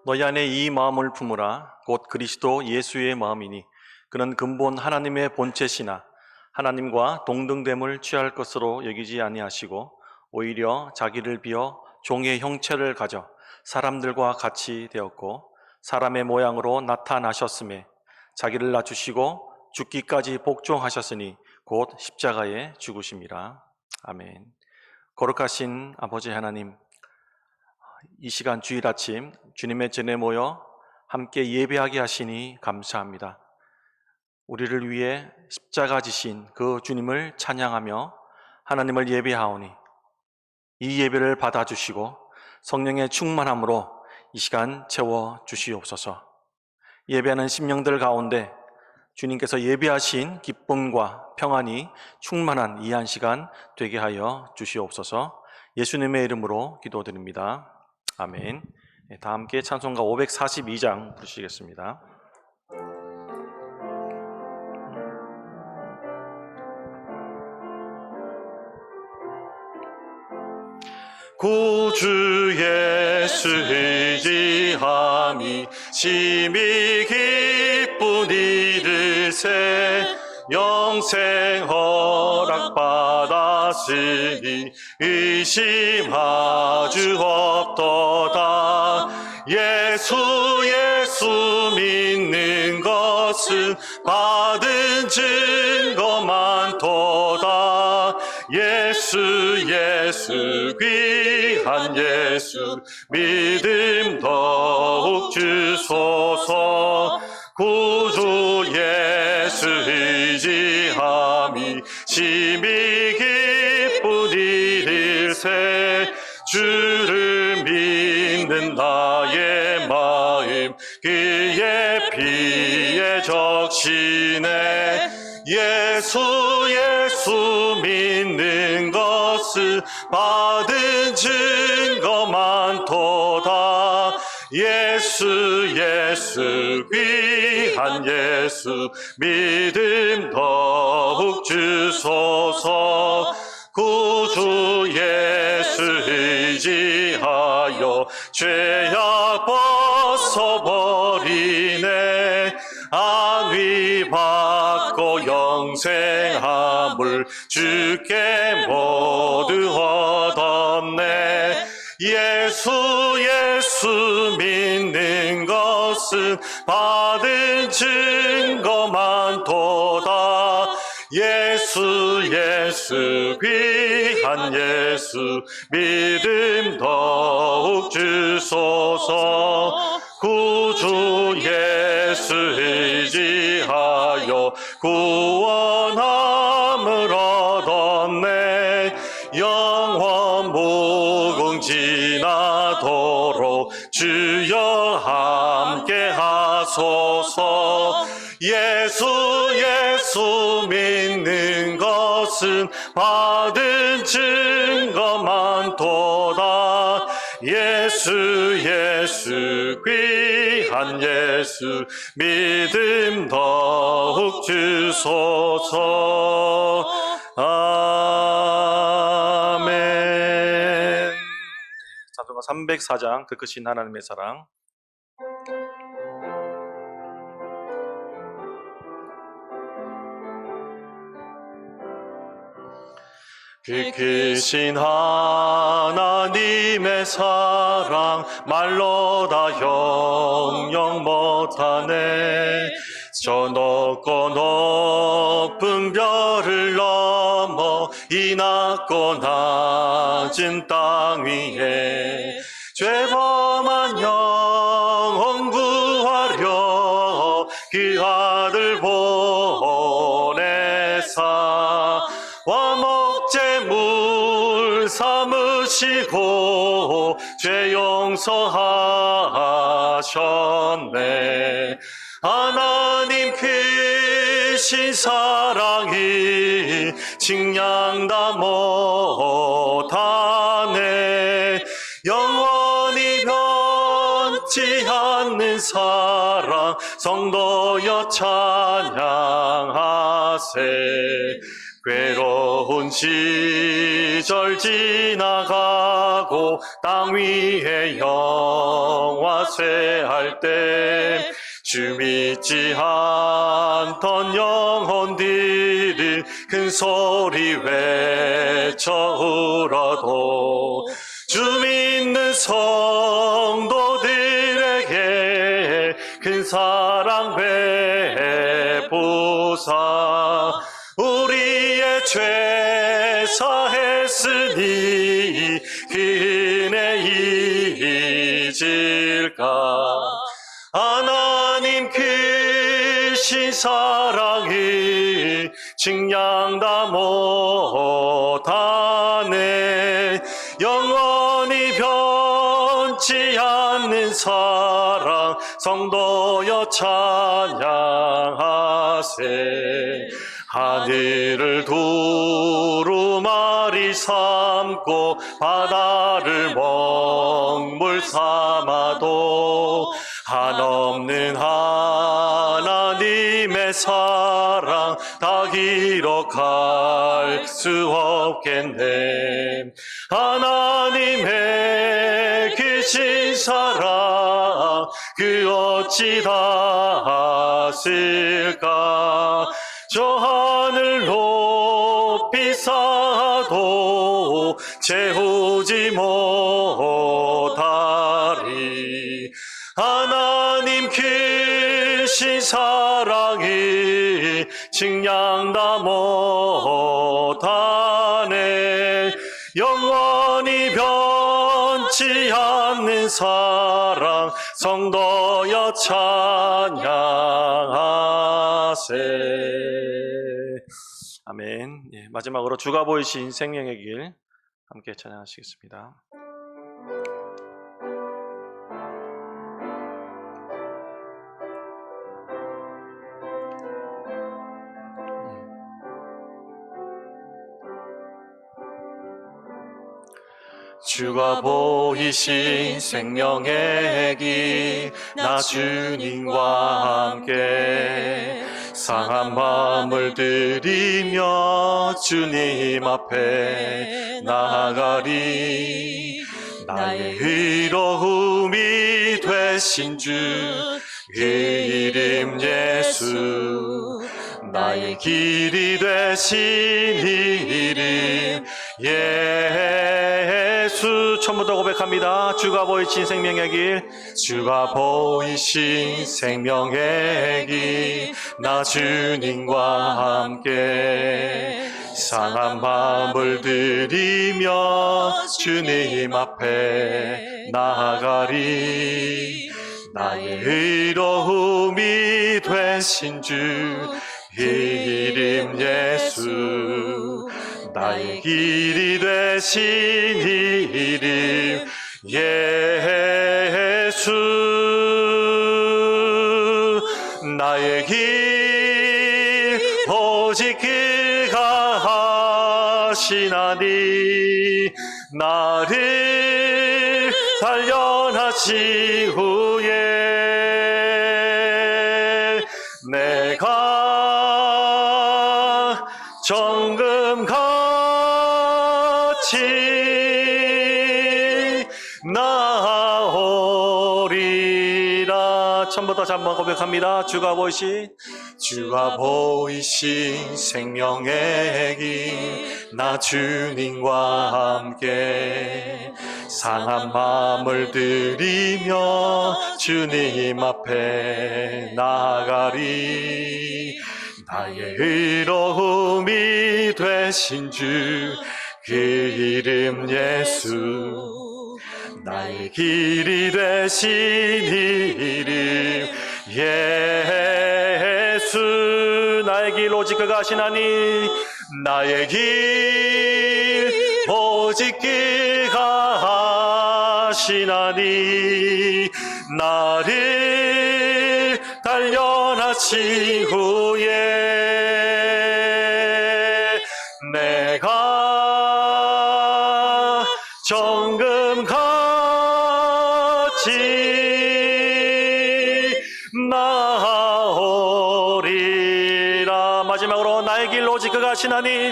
너희 안에 이 마음을 품으라. 곧 그리스도 예수의 마음이니 그는 근본 하나님의 본체시나 하나님과 동등됨을 취할 것으로 여기지 아니하시고 오히려 자기를 비어 종의 형체를 가져 사람들과 같이 되었고 사람의 모양으로 나타나셨음에 자기를 낮추시고 죽기까지 복종하셨으니 곧 십자가에 죽으심이라. 아멘. 거룩하신 아버지 하나님, 이 시간 주일 아침 주님의 전에 모여 함께 예배하게 하시니 감사합니다. 우리를 위해 십자가 지신 그 주님을 찬양하며 하나님을 예배하오니 이 예배를 받아주시고 성령의 충만함으로 이 시간 채워주시옵소서. 예배하는 심령들 가운데 주님께서 예배하신 기쁨과 평안이 충만한 이 한 시간 되게 하여 주시옵소서. 예수님의 이름으로 기도드립니다. 아멘. 다 함께 찬송가 542장 부르시겠습니다. 구주 예수 의지함이 심히 기쁜 이르세 영생 허락받았으니 의심하주 없도다. 예수 믿는 것은 받은 증거 많도다. 예수 귀한 예수 믿음 더욱 주소서. 구주 예수 의지함이 심히 기쁜 일일세 주를 믿는 나의 마음 그의 피에 적시네. 예수 믿는 것은 받은 증거 많도다. 예수 귀한 예수 믿음 더욱 주소서. 구주 예수 의지하여 죄악 벗어버리네. 안위 받고 영생함을 주께 모두 얻었네. 예수 믿는 것은 받은 증거 많도다. 예수 귀한 예수 믿음 더욱 주소서. 구주 예수 의지하여 구원함을 얻었네. 영원 무궁지나도록 주여 함께 하소서. 예수 믿는 것은 받은 증거 많도다. 예수 귀한 예수 믿음 더욱 주소서. 아멘. 찬송가 304장 그 크신 하나님의 사랑. 그 크신 하나님의 사랑 말로 다 영영 못하네. 저 높고 높은 별을 넘어 이 낮고 낮은 땅 위에 죄범한 영혼 구하려 그 아들 보내사 와목제물 삼으시고 죄 용서하셨네. 하나님 크신 사랑이 증량 다 못하네. 영원히 변치 않는 사랑 성도여 찬양하세. 괴로운 시절 지나가고 땅 위에 영화쇠할 때 주 믿지 않던 영혼들이 큰 소리 외쳐 울어도 주 믿는 성도들에게 큰 사랑 베푸사 우리의 죄 사했으니 그 은혜 잊을까. 하나님 크신 사랑이 증량 다 못하네. 영원히 변치 않는 사랑 성도여 찬양하세. 하늘을 두루마리 삼고 바다를 먹물 삼아도 한없는 하나님의 사랑 다 기록할 수 없겠네. 하나님의 크신 사랑 그 어찌 다 쓸까. 저 하늘 높이 쌓아도 채우지 못하리. 하나님 크신 사랑이 증량 다 못하네. 영원히 변치 않는 사랑 성도여 찬양하세. 아멘. 예, 마지막으로 주가 보이신 생명의 길 함께 찬양하시겠습니다. 주가 보이신 생명의 길 나 주님과 함께 상한 마음을 들이며 주님 앞에 나아가리. 나의 의로움이 되신 주 그 이름 예수. 나의 길이 되신 이름 예수. 처음부터 고백합니다. 주가 보이신 생명의 길, 주가 보이신 생명의 길 나 주님과 함께 상한 마음을 들이며 주님 앞에 나아가리. 나의 의로움이 되신 주 그 이름 예수. 나의 길이 되신 이름 예수. 나의 길 오직 그가 하시나니. 나를 단련하신 후에 내가 정금같이 나오리라. 처음부터 다시 한번 고백합니다. 주가 보이신 생명의 길 나 주님과 함께 상한 마음을 들이며 주님 앞에 나아가리. 나의 의로움이 되신 주 그 이름 예수. 나의 길이 되신 이름 예수. 나의 길 오직 그가 하시나니. 나의 길 오직 그가 하시나니. 나를 단련하신 후에 내가 정금같이 나오리라. 마지막으로 나의 길 오직 그가 하시나니.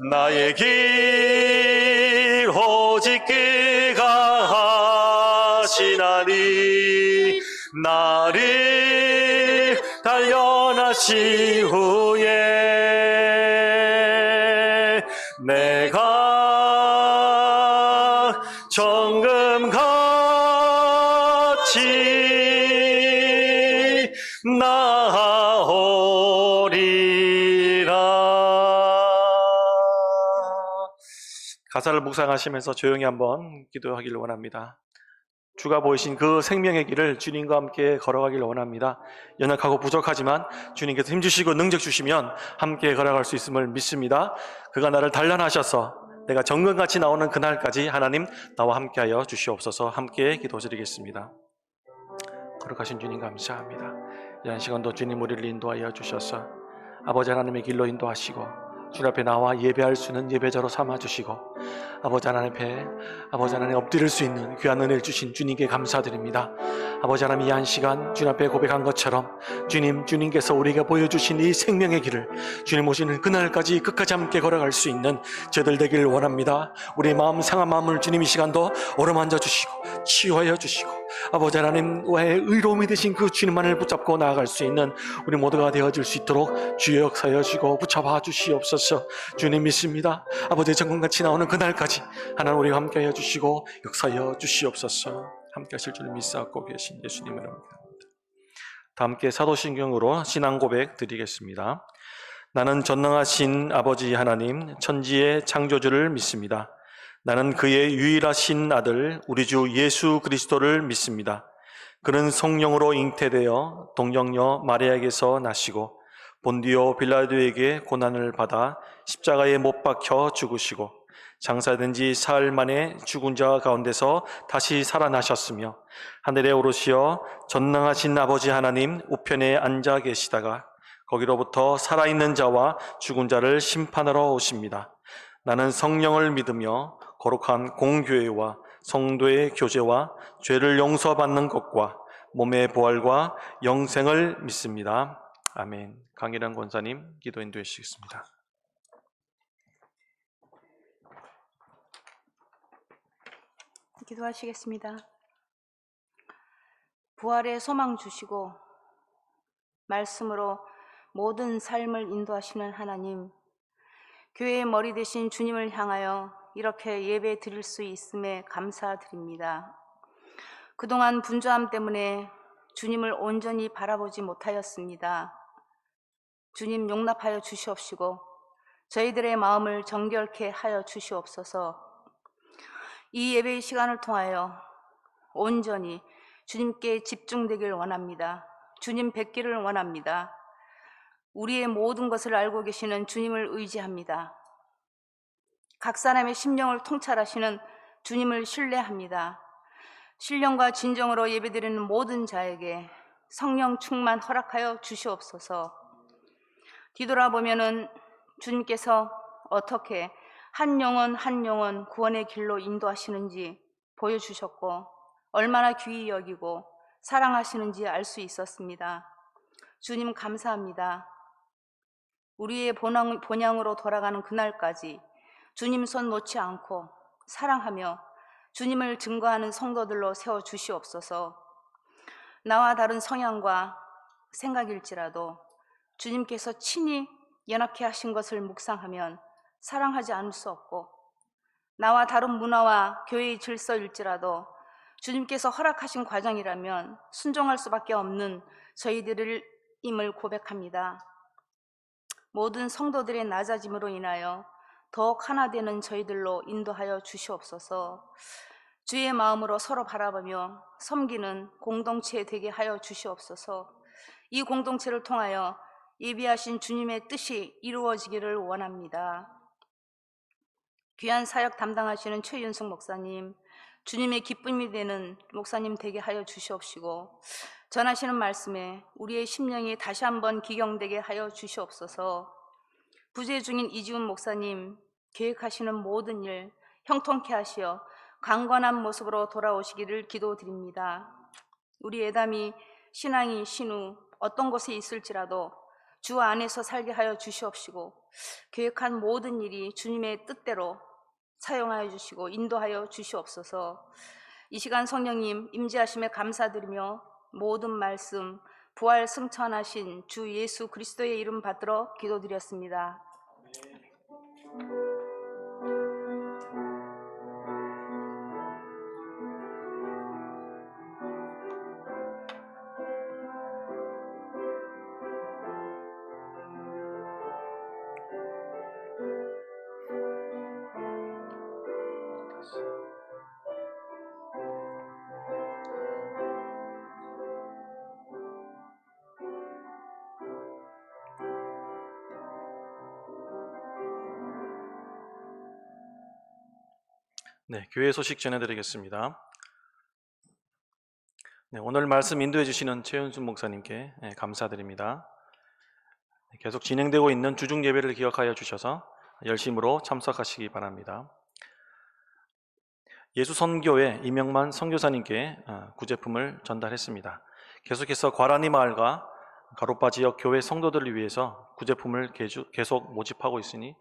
나의 길 오직 그가 하시나니 나를 단련하신 후에 내가 정금같이 나오리라. 가사를 묵상하시면서 조용히 한번 기도하기를 원합니다. 주가 보이신 그 생명의 길을 주님과 함께 걸어가기를 원합니다. 연약하고 부족하지만 주님께서 힘주시고 능력 주시면 함께 걸어갈 수 있음을 믿습니다. 그가 나를 단련하셔서 내가 정금같이 나오는 그날까지 하나님 나와 함께하여 주시옵소서. 함께 기도드리겠습니다. 거룩하신 주님 감사합니다. 이한 시간도 주님 우리를 인도하여 주셔서 아버지 하나님의 길로 인도하시고 주님 앞에 나와 예배할 수 있는 예배자로 삼아주시고 아버지 하나님 엎드릴 수 있는 귀한 은혜를 주신 주님께 감사드립니다. 아버지 하나님 이 한 시간 주님 앞에 고백한 것처럼 주님께서 우리에게 보여주신 이 생명의 길을 주님 오시는 그날까지 끝까지 함께 걸어갈 수 있는 저들 되기를 원합니다. 우리의 마음 상한 마음을 주님 이 시간도 어루만져 주시고 치유하여 주시고 아버지 하나님 왜 의로움이 되신 그 주님만을 붙잡고 나아갈 수 있는 우리 모두가 되어질 수 있도록 주여 역사하여 주시고 붙잡아 주시옵소서. 주님 믿습니다. 아버지 정금같이 나오는 그날까지 하나님 우리와 함께하여 주시고 역사하여 주시옵소서. 함께 하실 줄 믿사옵고 계신 예수님의 이름으로 다 함께 사도신경으로 신앙 고백 드리겠습니다. 나는 전능하신 아버지 하나님 천지의 창조주를 믿습니다. 나는 그의 유일하신 아들 우리 주 예수 그리스도를 믿습니다. 그는 성령으로 잉태되어 동정녀 마리아에게서 나시고 본디오 빌라도에게 고난을 받아 십자가에 못 박혀 죽으시고 장사된 지 사흘 만에 죽은 자 가운데서 다시 살아나셨으며 하늘에 오르시어 전능하신 아버지 하나님 우편에 앉아 계시다가 거기로부터 살아있는 자와 죽은 자를 심판하러 오십니다. 나는 성령을 믿으며 거룩한 공교회와 성도의 교제와 죄를 용서받는 것과 몸의 부활과 영생을 믿습니다. 아멘. 강일환 권사님 기도 인도해 주시겠습니다. 기도하시겠습니다. 부활의 소망 주시고 말씀으로 모든 삶을 인도하시는 하나님, 교회의 머리 되신 주님을 향하여 이렇게 예배 드릴 수 있음에 감사드립니다. 그동안 분주함 때문에 주님을 온전히 바라보지 못하였습니다. 주님 용납하여 주시옵시고 저희들의 마음을 정결케 하여 주시옵소서. 이 예배의 시간을 통하여 온전히 주님께 집중되길 원합니다. 주님 뵙기를 원합니다. 우리의 모든 것을 알고 계시는 주님을 의지합니다. 각 사람의 심령을 통찰하시는 주님을 신뢰합니다. 신령과 진정으로 예배드리는 모든 자에게 성령 충만 허락하여 주시옵소서. 뒤돌아보면은 주님께서 어떻게 한 영혼 한 영혼 구원의 길로 인도하시는지 보여주셨고 얼마나 귀히 여기고 사랑하시는지 알 수 있었습니다. 주님 감사합니다. 우리의 본향으로 돌아가는 그날까지 주님 손 놓지 않고 사랑하며 주님을 증거하는 성도들로 세워주시옵소서. 나와 다른 성향과 생각일지라도 주님께서 친히 연합케 하신 것을 묵상하면 사랑하지 않을 수 없고, 나와 다른 문화와 교회의 질서일지라도 주님께서 허락하신 과정이라면 순종할 수밖에 없는 저희들임을 고백합니다. 모든 성도들의 낮아짐으로 인하여 더욱 하나 되는 저희들로 인도하여 주시옵소서. 주의 마음으로 서로 바라보며 섬기는 공동체 되게 하여 주시옵소서. 이 공동체를 통하여 예비하신 주님의 뜻이 이루어지기를 원합니다. 귀한 사역 담당하시는 최윤숙 목사님, 주님의 기쁨이 되는 목사님 되게 하여 주시옵시고, 전하시는 말씀에 우리의 심령이 다시 한번 기경되게 하여 주시옵소서. 부재 중인 이지훈 목사님, 계획하시는 모든 일 형통케 하시어 강건한 모습으로 돌아오시기를 기도드립니다. 우리 예담이 신앙이 신우 어떤 곳에 있을지라도 주 안에서 살게 하여 주시옵시고 계획한 모든 일이 주님의 뜻대로 사용하여 주시고 인도하여 주시옵소서. 이 시간 성령님 임재하심에 감사드리며 모든 말씀 부활 승천하신 주 예수 그리스도의 이름 받들어 기도드렸습니다. 네, 교회 소식 전해드리겠습니다. 네, 오늘 말씀 인도해 주시는 최윤순 목사님께 감사드립니다. 계속 진행되고 있는 주중 예배를 기억하여 주셔서 열심으로 참석하시기 바랍니다. 예수선교회 이명만 선교사님께 구제품을 전달했습니다. 계속해서 과란이 마을과 가로빠 지역 교회 성도들을 위해서 구제품을 계속 모집하고 있으니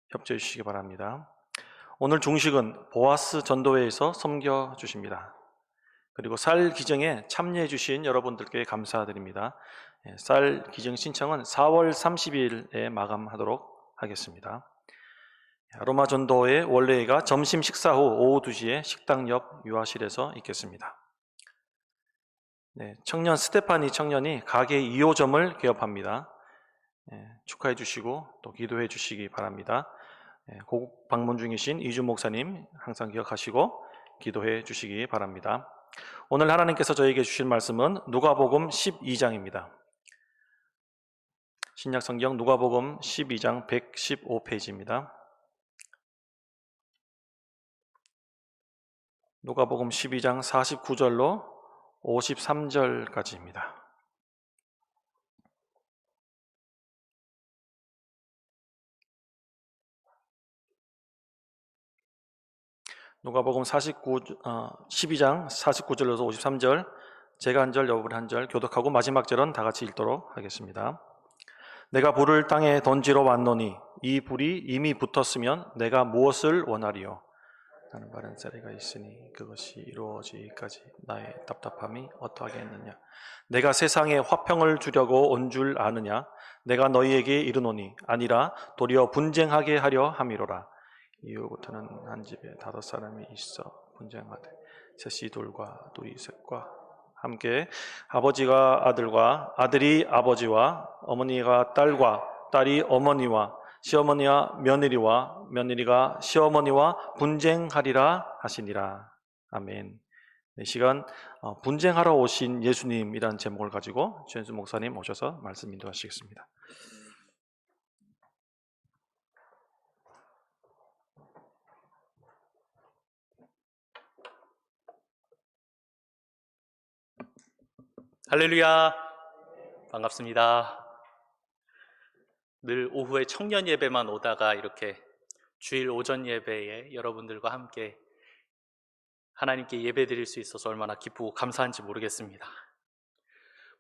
협조해 주시기 바랍니다. 오늘 중식은 보아스 전도회에서 섬겨 주십니다. 그리고 쌀 기증에 참여해 주신 여러분들께 감사드립니다. 쌀 기증 신청은 4월 30일에 마감하도록 하겠습니다. 아로마 전도회 원래가 점심 식사 후 오후 2시에 식당 옆 유아실에서 있겠습니다. 네, 청년 스테파니 청년이 가게 2호점을 개업합니다. 축하해 주시고 또 기도해 주시기 바랍니다. 고국 방문 중이신 이준 목사님 항상 기억하시고 기도해 주시기 바랍니다. 오늘 하나님께서 저에게 주실 말씀은 누가복음 12장입니다. 신약 성경 누가복음 12장 115페이지입니다. 누가복음 12장 49절로 53절까지입니다. 누가복음 12장 49절에서 53절, 제가 한 절, 여러분 한 절 교독하고 마지막 절은 다 같이 읽도록 하겠습니다. 내가 불을 땅에 던지러 왔노니 이 불이 이미 붙었으면 내가 무엇을 원하리요? 나는 바른 자리가 있으니 그것이 이루어지기까지 나의 답답함이 어떠하겠느냐? 내가 세상에 화평을 주려고 온 줄 아느냐? 내가 너희에게 이르노니 아니라 도리어 분쟁하게 하려 함이로라. 이후부터는 한 집에 5사람이 있어 분쟁하되 셋이 둘과 둘이 셋과 함께 아버지가 아들과 아들이 아버지와 어머니가 딸과 딸이 어머니와 시어머니와 며느리와 며느리가 시어머니와 분쟁하리라 하시니라. 아멘. 이 시간 분쟁하러 오신 예수님이라는 제목을 가지고 최현수 목사님 오셔서 말씀 인도하시겠습니다. 할렐루야, 반갑습니다. 늘 오후에 청년 예배만 오다가 이렇게 주일 오전 예배에 여러분들과 함께 하나님께 예배 드릴 수 있어서 얼마나 기쁘고 감사한지 모르겠습니다.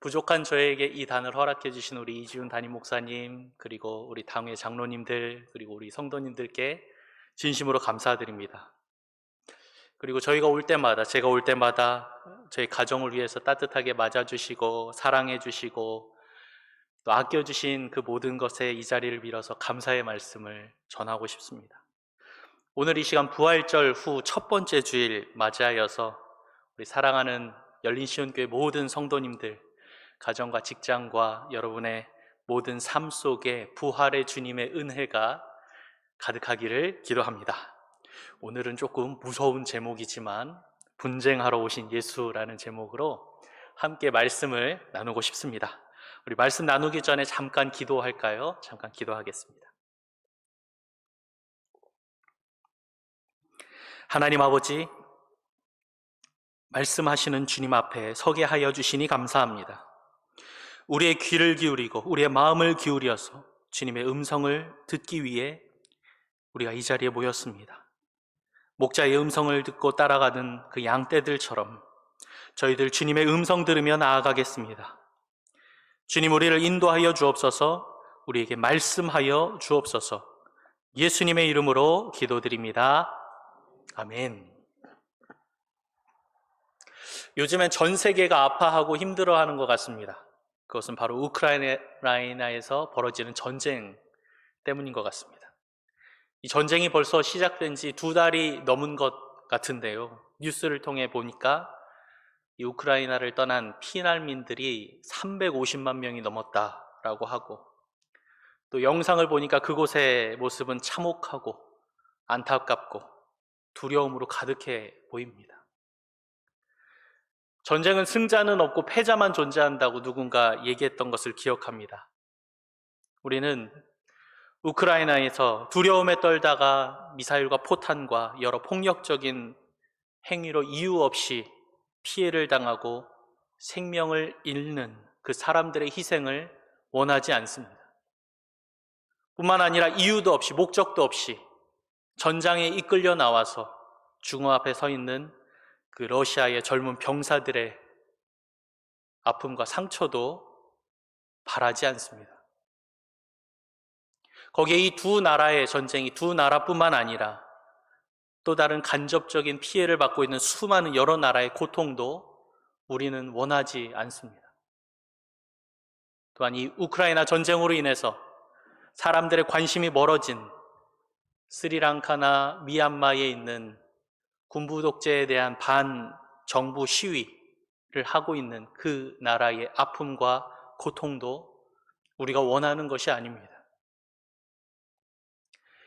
부족한 저에게 이 단을 허락해 주신 우리 이지훈 담임 목사님, 그리고 우리 당회 장로님들, 그리고 우리 성도님들께 진심으로 감사드립니다. 그리고 제가 올 때마다 저희 가정을 위해서 따뜻하게 맞아주시고 사랑해주시고 또 아껴주신 그 모든 것에 이 자리를 빌어서 감사의 말씀을 전하고 싶습니다. 오늘 이 시간 부활절 후 첫 번째 주일 맞이하여서 우리 사랑하는 열린시온교회 모든 성도님들, 가정과 직장과 여러분의 모든 삶 속에 부활의 주님의 은혜가 가득하기를 기도합니다. 오늘은 조금 무서운 제목이지만 분쟁하러 오신 예수라는 제목으로 함께 말씀을 나누고 싶습니다. 우리 말씀 나누기 전에 잠깐 기도할까요? 잠깐 기도하겠습니다. 하나님 아버지, 말씀하시는 주님 앞에 서게 하여 주시니 감사합니다. 우리의 귀를 기울이고 우리의 마음을 기울여서 주님의 음성을 듣기 위해 우리가 이 자리에 모였습니다. 목자의 음성을 듣고 따라가는 그 양떼들처럼 저희들 주님의 음성 들으며 나아가겠습니다. 주님, 우리를 인도하여 주옵소서. 우리에게 말씀하여 주옵소서. 예수님의 이름으로 기도드립니다. 아멘. 요즘엔 전 세계가 아파하고 힘들어하는 것 같습니다. 그것은 바로 우크라이나에서 벌어지는 전쟁 때문인 것 같습니다. 이 전쟁이 벌써 시작된 지 2달이 넘은 것 같은데요. 뉴스를 통해 보니까 이 우크라이나를 떠난 피난민들이 350만 명이 넘었다라고 하고, 또 영상을 보니까 그곳의 모습은 참혹하고 안타깝고 두려움으로 가득해 보입니다. 전쟁은 승자는 없고 패자만 존재한다고 누군가 얘기했던 것을 기억합니다. 우리는 우크라이나에서 두려움에 떨다가 미사일과 포탄과 여러 폭력적인 행위로 이유 없이 피해를 당하고 생명을 잃는 그 사람들의 희생을 원하지 않습니다. 뿐만 아니라 이유도 없이, 목적도 없이 전장에 이끌려 나와서 중어 앞에 서 있는 그 러시아의 젊은 병사들의 아픔과 상처도 바라지 않습니다. 거기에 이 두 나라의 전쟁이 두 나라뿐만 아니라 또 다른 간접적인 피해를 받고 있는 수많은 여러 나라의 고통도 우리는 원하지 않습니다. 또한 이 우크라이나 전쟁으로 인해서 사람들의 관심이 멀어진 스리랑카나 미얀마에 있는 군부 독재에 대한 반정부 시위를 하고 있는 그 나라의 아픔과 고통도 우리가 원하는 것이 아닙니다.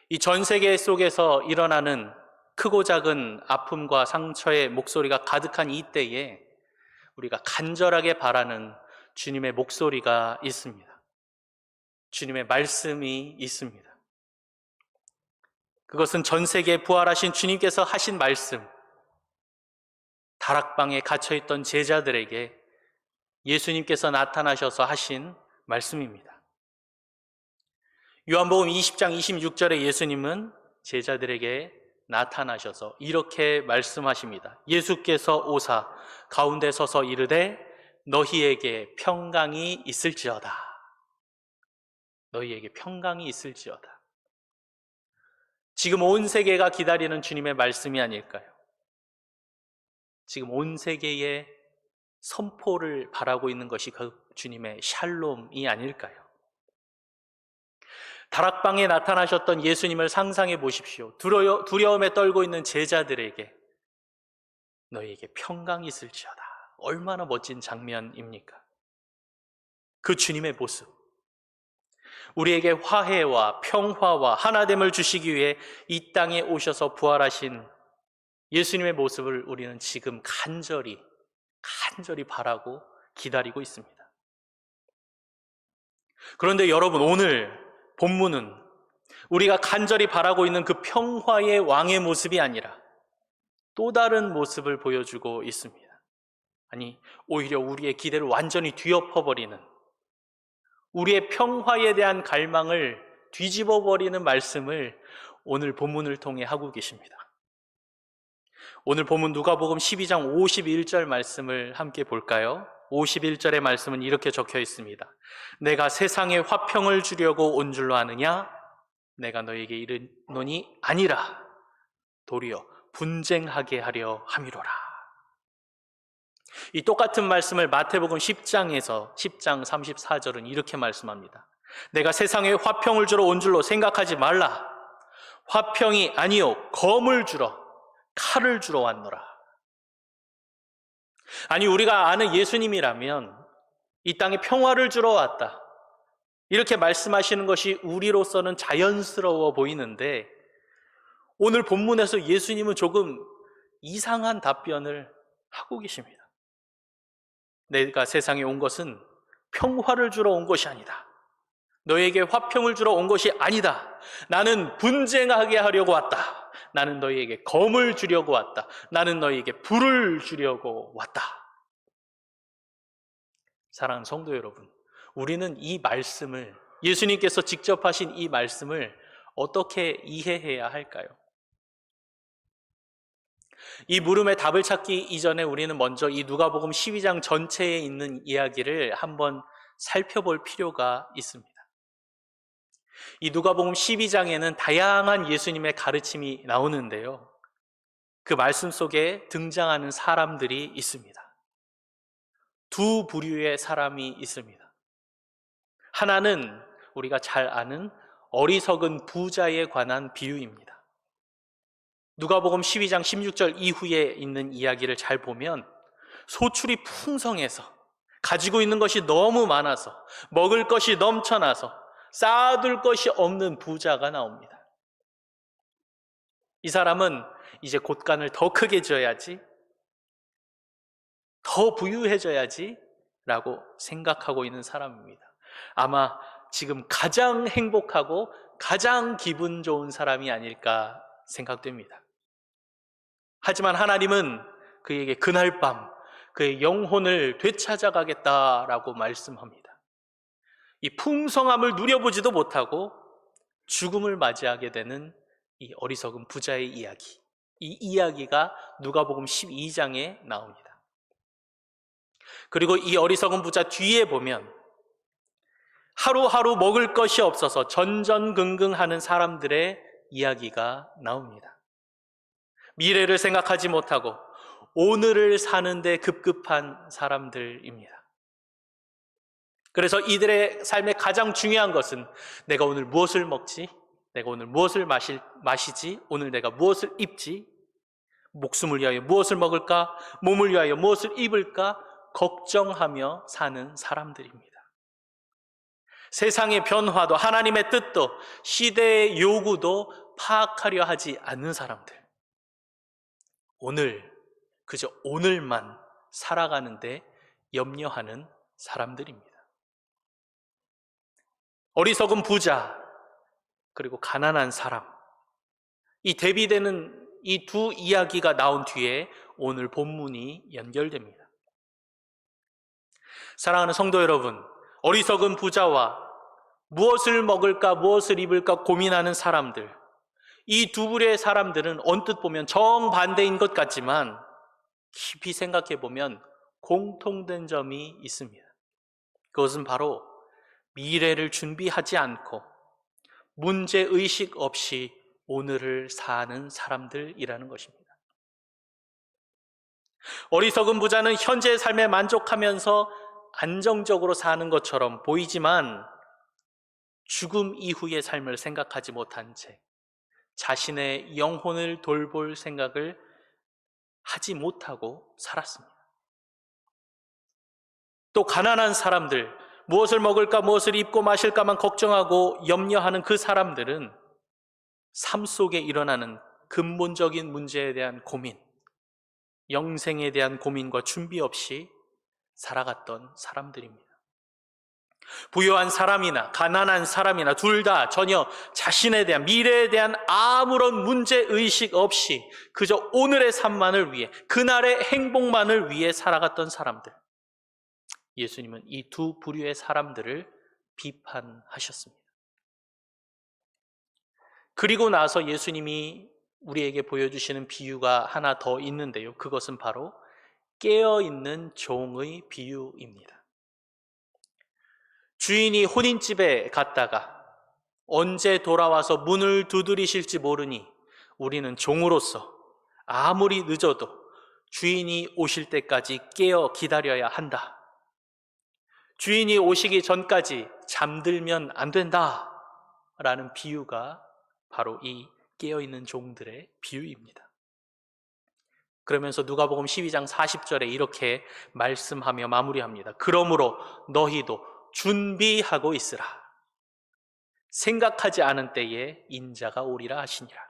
이 전 세계 속에서 일어나는 크고 작은 아픔과 상처의 목소리가 가득한 이때에 우리가 간절하게 바라는 주님의 목소리가 있습니다. 주님의 말씀이 있습니다. 그것은 전 세계에 부활하신 주님께서 하신 말씀, 다락방에 갇혀있던 제자들에게 예수님께서 나타나셔서 하신 말씀입니다. 요한복음 20장 26절에 예수님은 제자들에게 나타나셔서 이렇게 말씀하십니다. 예수께서 오사 가운데 서서 이르되 너희에게 평강이 있을지어다. 너희에게 평강이 있을지어다. 지금 온 세계가 기다리는 주님의 말씀이 아닐까요? 지금 온 세계의 선포를 바라고 있는 것이 그 주님의 샬롬이 아닐까요? 다락방에 나타나셨던 예수님을 상상해 보십시오. 두려움에 떨고 있는 제자들에게 너희에게 평강이 있을지어다. 얼마나 멋진 장면입니까? 그 주님의 모습, 우리에게 화해와 평화와 하나됨을 주시기 위해 이 땅에 오셔서 부활하신 예수님의 모습을 우리는 지금 간절히 바라고 기다리고 있습니다. 그런데 여러분, 오늘 본문은 우리가 간절히 바라고 있는 그 평화의 왕의 모습이 아니라 또 다른 모습을 보여주고 있습니다. 아니, 오히려 우리의 기대를 완전히 뒤엎어버리는, 우리의 평화에 대한 갈망을 뒤집어버리는 말씀을 오늘 본문을 통해 하고 계십니다. 오늘 본문 누가복음 12장 51절 말씀을 함께 볼까요? 51절의 말씀은 이렇게 적혀 있습니다. 내가 세상에 화평을 주려고 온 줄로 아느냐? 내가 너에게 이르노니 아니라 도리어 분쟁하게 하려 함이로라. 이 똑같은 말씀을 마태복음 10장 34절은 이렇게 말씀합니다. 내가 세상에 화평을 주러 온 줄로 생각하지 말라. 화평이 아니요 검을 주러, 칼을 주러 왔노라. 아니, 우리가 아는 예수님이라면 이 땅에 평화를 주러 왔다, 이렇게 말씀하시는 것이 우리로서는 자연스러워 보이는데 오늘 본문에서 예수님은 조금 이상한 답변을 하고 계십니다. 내가 세상에 온 것은 평화를 주러 온 것이 아니다. 너에게 화평을 주러 온 것이 아니다. 나는 분쟁하게 하려고 왔다. 나는 너희에게 검을 주려고 왔다. 나는 너희에게 불을 주려고 왔다. 사랑하는 성도 여러분, 우리는 이 말씀을, 예수님께서 직접 하신 이 말씀을 어떻게 이해해야 할까요? 이 물음의 답을 찾기 이전에 우리는 먼저 이 누가복음 12장 전체에 있는 이야기를 한번 살펴볼 필요가 있습니다. 이 누가복음 12장에는 다양한 예수님의 가르침이 나오는데요. 그 말씀 속에 등장하는 사람들이 있습니다. 두 부류의 사람이 있습니다. 하나는 우리가 잘 아는 어리석은 부자에 관한 비유입니다. 누가복음 12장 16절 이후에 있는 이야기를 잘 보면 소출이 풍성해서 가지고 있는 것이 너무 많아서 먹을 것이 넘쳐나서 쌓아둘 것이 없는 부자가 나옵니다. 이 사람은 이제 곳간을 더 크게 지어야지, 더 부유해져야지 라고 생각하고 있는 사람입니다. 아마 지금 가장 행복하고 가장 기분 좋은 사람이 아닐까 생각됩니다. 하지만 하나님은 그에게 그날 밤 그의 영혼을 되찾아가겠다라고 말씀합니다. 이 풍성함을 누려보지도 못하고 죽음을 맞이하게 되는 이 어리석은 부자의 이야기, 이 이야기가 누가복음 12장에 나옵니다. 그리고 이 어리석은 부자 뒤에 보면 하루하루 먹을 것이 없어서 전전긍긍하는 사람들의 이야기가 나옵니다. 미래를 생각하지 못하고 오늘을 사는데 급급한 사람들입니다. 그래서 이들의 삶의 가장 중요한 것은 내가 오늘 무엇을 먹지? 내가 오늘 무엇을 마시지? 오늘 내가 무엇을 입지? 목숨을 위하여 무엇을 먹을까? 몸을 위하여 무엇을 입을까? 걱정하며 사는 사람들입니다. 세상의 변화도 하나님의 뜻도 시대의 요구도 파악하려 하지 않는 사람들. 오늘, 그저 오늘만 살아가는데 염려하는 사람들입니다. 어리석은 부자, 그리고 가난한 사람. 이 대비되는 이 두 이야기가 나온 뒤에 오늘 본문이 연결됩니다. 사랑하는 성도 여러분, 어리석은 부자와 무엇을 먹을까, 무엇을 입을까 고민하는 사람들, 이 두 부류의 사람들은 언뜻 보면 정반대인 것 같지만 깊이 생각해 보면 공통된 점이 있습니다. 그것은 바로 미래를 준비하지 않고 문제의식 없이 오늘을 사는 사람들이라는 것입니다. 어리석은 부자는 현재의 삶에 만족하면서 안정적으로 사는 것처럼 보이지만 죽음 이후의 삶을 생각하지 못한 채 자신의 영혼을 돌볼 생각을 하지 못하고 살았습니다. 또 가난한 사람들, 무엇을 먹을까, 무엇을 입고 마실까만 걱정하고 염려하는 그 사람들은 삶 속에 일어나는 근본적인 문제에 대한 고민, 영생에 대한 고민과 준비 없이 살아갔던 사람들입니다. 부유한 사람이나 가난한 사람이나 둘 다 전혀 자신에 대한 미래에 대한 아무런 문제의식 없이 그저 오늘의 삶만을 위해, 그날의 행복만을 위해 살아갔던 사람들. 예수님은 이 두 부류의 사람들을 비판하셨습니다. 그리고 나서 예수님이 우리에게 보여주시는 비유가 하나 더 있는데요. 그것은 바로 깨어있는 종의 비유입니다. 주인이 혼인집에 갔다가 언제 돌아와서 문을 두드리실지 모르니 우리는 종으로서 아무리 늦어도 주인이 오실 때까지 깨어 기다려야 한다. 주인이 오시기 전까지 잠들면 안 된다. 라는 비유가 바로 이 깨어있는 종들의 비유입니다. 그러면서 누가복음 12장 40절에 이렇게 말씀하며 마무리합니다. 그러므로 너희도 준비하고 있으라. 생각하지 않은 때에 인자가 오리라 하시니라.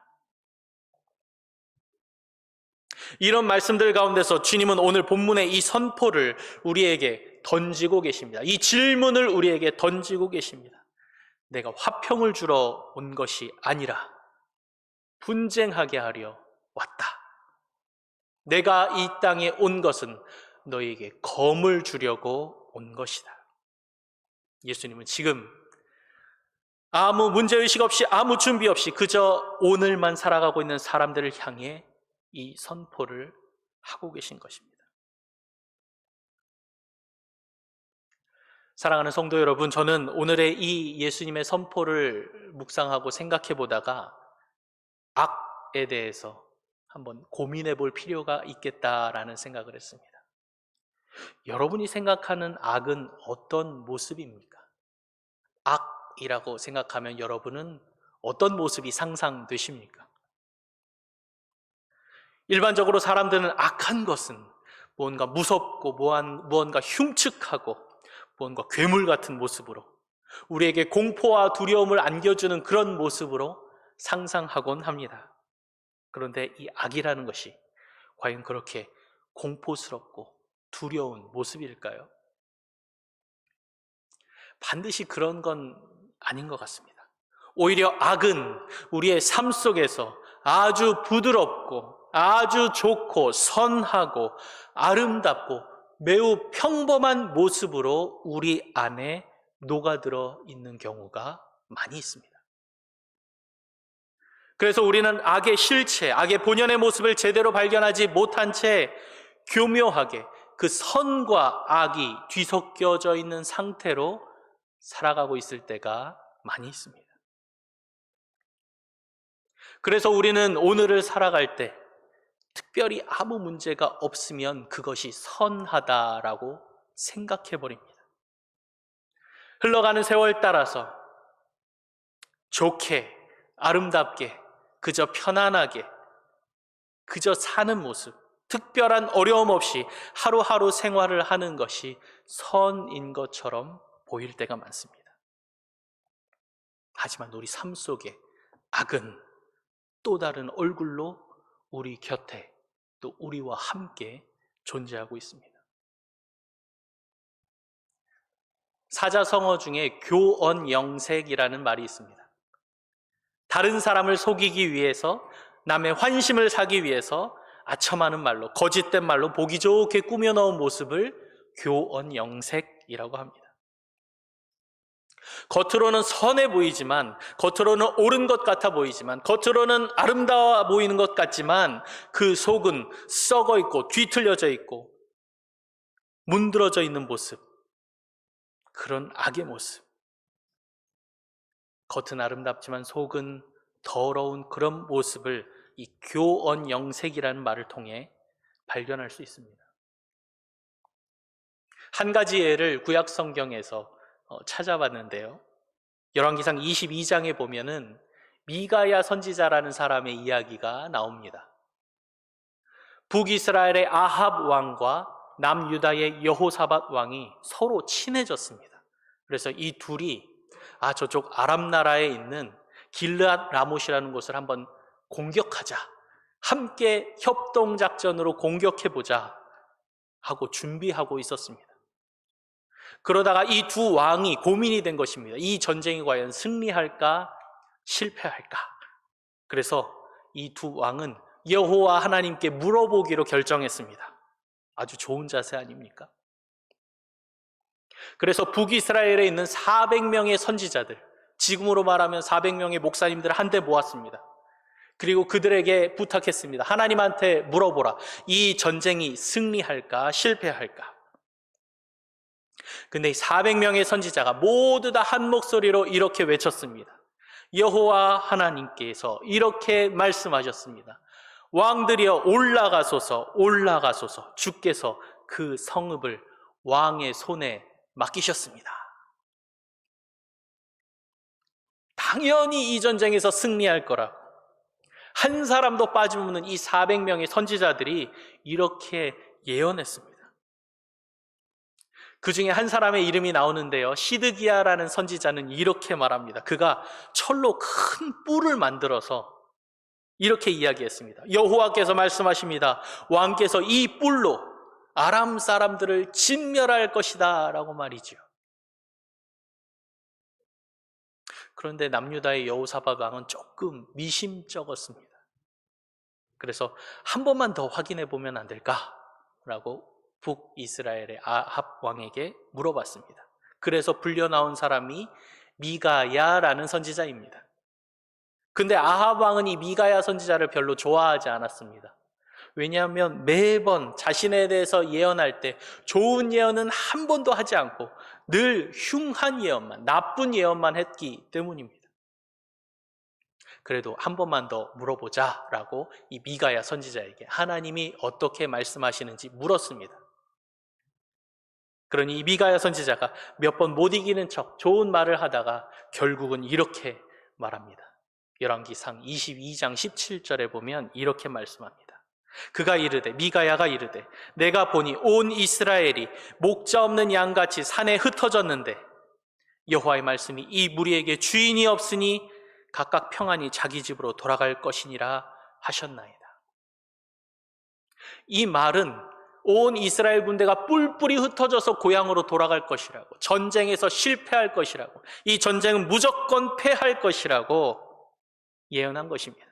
이런 말씀들 가운데서 주님은 오늘 본문의 이 선포를 우리에게 던지고 계십니다. 이 질문을 우리에게 던지고 계십니다. 내가 화평을 주러 온 것이 아니라 분쟁하게 하려 왔다. 내가 이 땅에 온 것은 너희에게 검을 주려고 온 것이다. 예수님은 지금 아무 문제의식 없이 아무 준비 없이 그저 오늘만 살아가고 있는 사람들을 향해 이 선포를 하고 계신 것입니다. 사랑하는 성도 여러분, 저는 오늘의 이 예수님의 선포를 묵상하고 생각해 보다가 악에 대해서 한번 고민해 볼 필요가 있겠다라는 생각을 했습니다. 여러분이 생각하는 악은 어떤 모습입니까? 악이라고 생각하면 여러분은 어떤 모습이 상상되십니까? 일반적으로 사람들은 악한 것은 무언가 무섭고 무언가 흉측하고 무언가 괴물 같은 모습으로 우리에게 공포와 두려움을 안겨주는 그런 모습으로 상상하곤 합니다. 그런데 이 악이라는 것이 과연 그렇게 공포스럽고 두려운 모습일까요? 반드시 그런 건 아닌 것 같습니다. 오히려 악은 우리의 삶 속에서 아주 부드럽고 아주 좋고 선하고 아름답고 매우 평범한 모습으로 우리 안에 녹아들어 있는 경우가 많이 있습니다. 그래서 우리는 악의 실체, 악의 본연의 모습을 제대로 발견하지 못한 채 교묘하게 그 선과 악이 뒤섞여져 있는 상태로 살아가고 있을 때가 많이 있습니다. 그래서 우리는 오늘을 살아갈 때 특별히 아무 문제가 없으면 그것이 선하다라고 생각해 버립니다. 흘러가는 세월 따라서 좋게, 아름답게, 그저 편안하게, 그저 사는 모습, 특별한 어려움 없이 하루하루 생활을 하는 것이 선인 것처럼 보일 때가 많습니다. 하지만 우리 삶 속에 악은 또 다른 얼굴로 우리 곁에 또 우리와 함께 존재하고 있습니다. 사자성어 중에 교언영색이라는 말이 있습니다. 다른 사람을 속이기 위해서, 남의 환심을 사기 위해서 아첨하는 말로, 거짓된 말로 보기 좋게 꾸며놓은 모습을 교언영색이라고 합니다. 겉으로는 선해 보이지만, 겉으로는 옳은 것 같아 보이지만, 겉으로는 아름다워 보이는 것 같지만 그 속은 썩어 있고 뒤틀려져 있고 문드러져 있는 모습, 그런 악의 모습, 겉은 아름답지만 속은 더러운 그런 모습을 이 교언영색이라는 말을 통해 발견할 수 있습니다. 한 가지 예를 구약 성경에서 찾아봤는데요. 열왕기상 22장에 보면은 미가야 선지자라는 사람의 이야기가 나옵니다. 북이스라엘의 아합 왕과 남유다의 여호사밧 왕이 서로 친해졌습니다. 그래서 이 둘이 저쪽 아람 나라에 있는 길르앗 라못이라는 곳을 한번 공격하자, 함께 협동작전으로 공격해보자 하고 준비하고 있었습니다. 그러다가 이 두 왕이 고민이 된 것입니다. 이 전쟁이 과연 승리할까 실패할까? 그래서 이 두 왕은 여호와 하나님께 물어보기로 결정했습니다. 아주 좋은 자세 아닙니까? 그래서 북이스라엘에 있는 400명의 선지자들, 지금으로 말하면 400명의 목사님들을 한데 모았습니다. 그리고 그들에게 부탁했습니다. 하나님한테 물어보라. 이 전쟁이 승리할까 실패할까? 근데 이 400명의 선지자가 모두 다 한 목소리로 이렇게 외쳤습니다. 여호와 하나님께서 이렇게 말씀하셨습니다. 왕들이여 올라가소서, 올라가소서. 주께서 그 성읍을 왕의 손에 맡기셨습니다. 당연히 이 전쟁에서 승리할 거라고, 한 사람도 빠짐없는 이 400명의 선지자들이 이렇게 예언했습니다. 그 중에 한 사람의 이름이 나오는데요, 시드기야라는 선지자는 이렇게 말합니다. 그가 철로 큰 뿔을 만들어서 이렇게 이야기했습니다. 여호와께서 말씀하십니다. 왕께서 이 뿔로 아람 사람들을 진멸할 것이다 라고 말이죠. 그런데 남유다의 여호사밧 왕은 조금 미심쩍었습니다. 그래서 한 번만 더 확인해 보면 안 될까? 라고 북이스라엘의 아합 왕에게 물어봤습니다. 그래서 불려 나온 사람이 미가야라는 선지자입니다. 근데 아합 왕은 이 미가야 선지자를 별로 좋아하지 않았습니다. 왜냐하면 매번 자신에 대해서 예언할 때 좋은 예언은 한 번도 하지 않고 늘 흉한 예언만, 나쁜 예언만 했기 때문입니다. 그래도 한 번만 더 물어보자라고 이 미가야 선지자에게 하나님이 어떻게 말씀하시는지 물었습니다. 그러니 이 미가야 선지자가 몇 번 못 이기는 척 좋은 말을 하다가 결국은 이렇게 말합니다. 열왕기상 22장 17절에 보면 이렇게 말씀합니다. 그가 이르되, 미가야가 이르되, 내가 보니 온 이스라엘이 목자 없는 양같이 산에 흩어졌는데 여호와의 말씀이 이 무리에게 주인이 없으니 각각 평안히 자기 집으로 돌아갈 것이니라 하셨나이다. 이 말은 온 이스라엘 군대가 뿔뿔이 흩어져서 고향으로 돌아갈 것이라고, 전쟁에서 실패할 것이라고, 이 전쟁은 무조건 패할 것이라고 예언한 것입니다.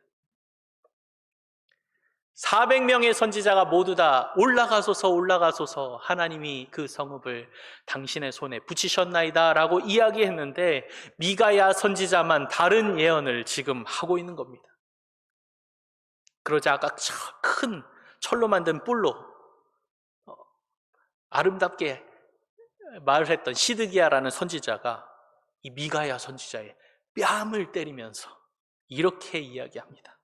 400명의 선지자가 모두 다 올라가소서 하나님이 그 성읍을 당신의 손에 붙이셨나이다 라고 이야기했는데 미가야 선지자만 다른 예언을 지금 하고 있는 겁니다. 그러자 아까 큰 철로 만든 뿔로 아름답게 말을 했던 시드기야라는 선지자가 이 미가야 선지자의 뺨을 때리면서 이렇게 이야기합니다.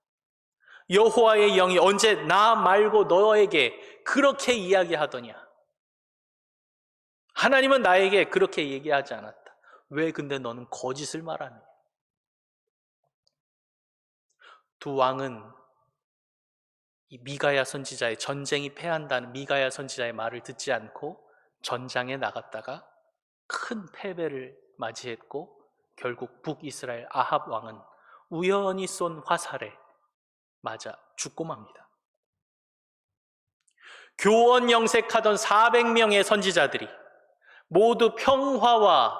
여호와의 영이 언제 나 말고 너에게 그렇게 이야기하더냐? 하나님은 나에게 그렇게 얘기하지 않았다. 왜 근데 너는 거짓을 말하느냐? 두 왕은 이 미가야 선지자의 전쟁이 패한다는 미가야 선지자의 말을 듣지 않고 전장에 나갔다가 큰 패배를 맞이했고 결국 북이스라엘 아합 왕은 우연히 쏜 화살에 맞아 죽고 맙니다. 교원 영색하던 400명의 선지자들이 모두 평화와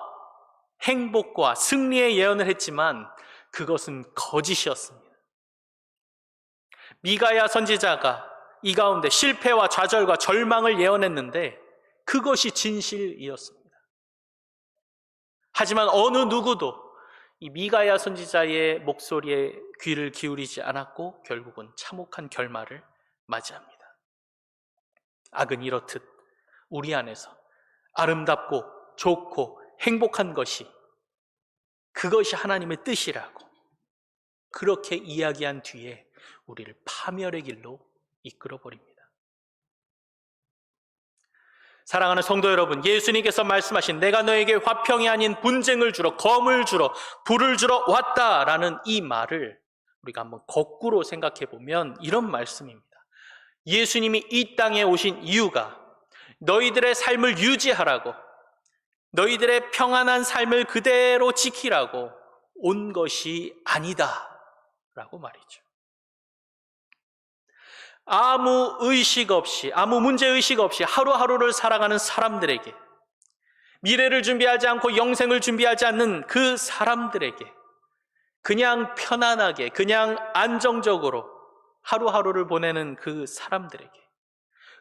행복과 승리의 예언을 했지만 그것은 거짓이었습니다. 미가야 선지자가 이 가운데 실패와 좌절과 절망을 예언했는데 그것이 진실이었습니다. 하지만 어느 누구도 이 미가야 선지자의 목소리에 귀를 기울이지 않았고 결국은 참혹한 결말을 맞이합니다. 악은 이렇듯 우리 안에서 아름답고 좋고 행복한 것이 그것이 하나님의 뜻이라고 그렇게 이야기한 뒤에 우리를 파멸의 길로 이끌어버립니다. 사랑하는 성도 여러분, 예수님께서 말씀하신 내가 너에게 화평이 아닌 분쟁을 주러, 검을 주러, 불을 주러 왔다라는 이 말을 우리가 한번 거꾸로 생각해 보면 이런 말씀입니다. 예수님이 이 땅에 오신 이유가 너희들의 삶을 유지하라고, 너희들의 평안한 삶을 그대로 지키라고 온 것이 아니다 라고 말이죠. 아무 의식 없이, 아무 문제의식 없이 하루하루를 살아가는 사람들에게, 미래를 준비하지 않고 영생을 준비하지 않는 그 사람들에게 그냥 편안하게, 그냥 안정적으로 하루하루를 보내는 그 사람들에게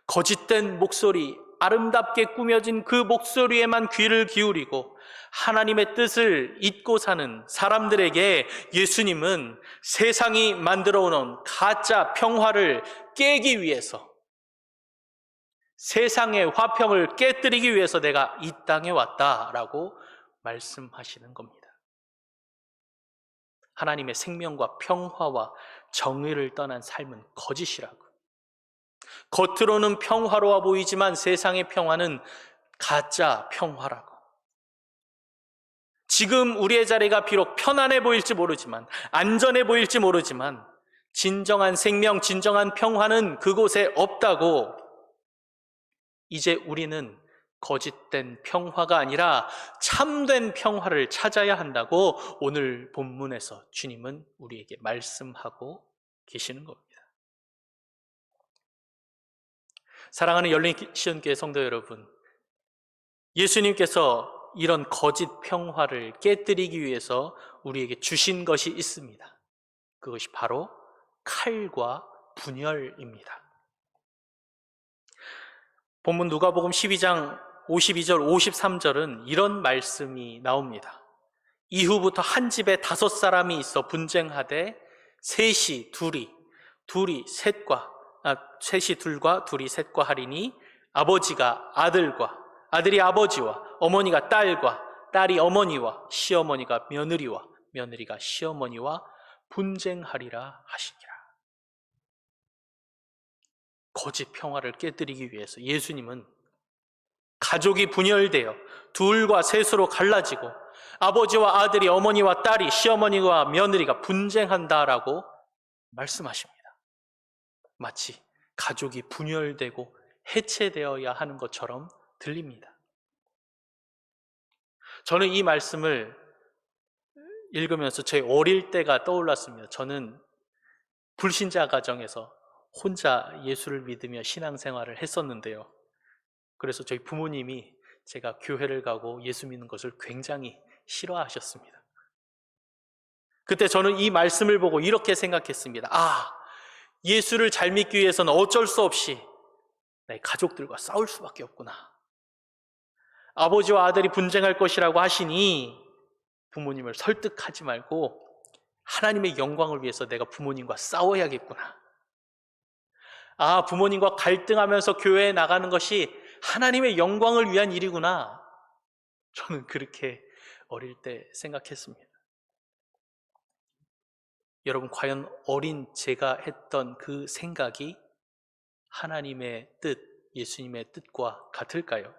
거짓된 목소리, 아름답게 꾸며진 그 목소리에만 귀를 기울이고 하나님의 뜻을 잊고 사는 사람들에게 예수님은 세상이 만들어 놓은 가짜 평화를 깨기 위해서, 세상의 화평을 깨뜨리기 위해서 내가 이 땅에 왔다라고 말씀하시는 겁니다. 하나님의 생명과 평화와 정의를 떠난 삶은 거짓이라고. 겉으로는 평화로워 보이지만 세상의 평화는 가짜 평화라고. 지금 우리의 자리가 비록 편안해 보일지 모르지만, 안전해 보일지 모르지만 진정한 생명, 진정한 평화는 그곳에 없다고. 이제 우리는 거짓된 평화가 아니라 참된 평화를 찾아야 한다고 오늘 본문에서 주님은 우리에게 말씀하고 계시는 겁니다. 사랑하는 열린시온교회 성도 여러분, 예수님께서 이런 거짓 평화를 깨뜨리기 위해서 우리에게 주신 것이 있습니다. 그것이 바로 칼과 분열입니다. 본문 누가복음 12장 52절 53절은 이런 말씀이 나옵니다. 이후부터 한 집에 5사람이 있어 분쟁하되 셋이 둘과 둘이 셋과 하리니 아버지가 아들과 아들이 아버지와 어머니가 딸과 딸이 어머니와 시어머니가 며느리와 며느리가 시어머니와 분쟁하리라 하시니라. 거짓 평화를 깨뜨리기 위해서 예수님은 가족이 분열되어 둘과 셋으로 갈라지고 아버지와 아들이, 어머니와 딸이, 시어머니와 며느리가 분쟁한다라고 말씀하십니다. 마치 가족이 분열되고 해체되어야 하는 것처럼 들립니다. 저는 이 말씀을 읽으면서 제 어릴 때가 떠올랐습니다. 저는 불신자 가정에서 혼자 예수를 믿으며 신앙생활을 했었는데요. 그래서 저희 부모님이 제가 교회를 가고 예수 믿는 것을 굉장히 싫어하셨습니다. 그때 저는 이 말씀을 보고 이렇게 생각했습니다. 예수를 잘 믿기 위해서는 어쩔 수 없이 내 가족들과 싸울 수밖에 없구나. 아버지와 아들이 분쟁할 것이라고 하시니 부모님을 설득하지 말고 하나님의 영광을 위해서 내가 부모님과 싸워야겠구나. 부모님과 갈등하면서 교회에 나가는 것이 하나님의 영광을 위한 일이구나. 저는 그렇게 어릴 때 생각했습니다. 여러분, 과연 어린 제가 했던 그 생각이 하나님의 뜻, 예수님의 뜻과 같을까요?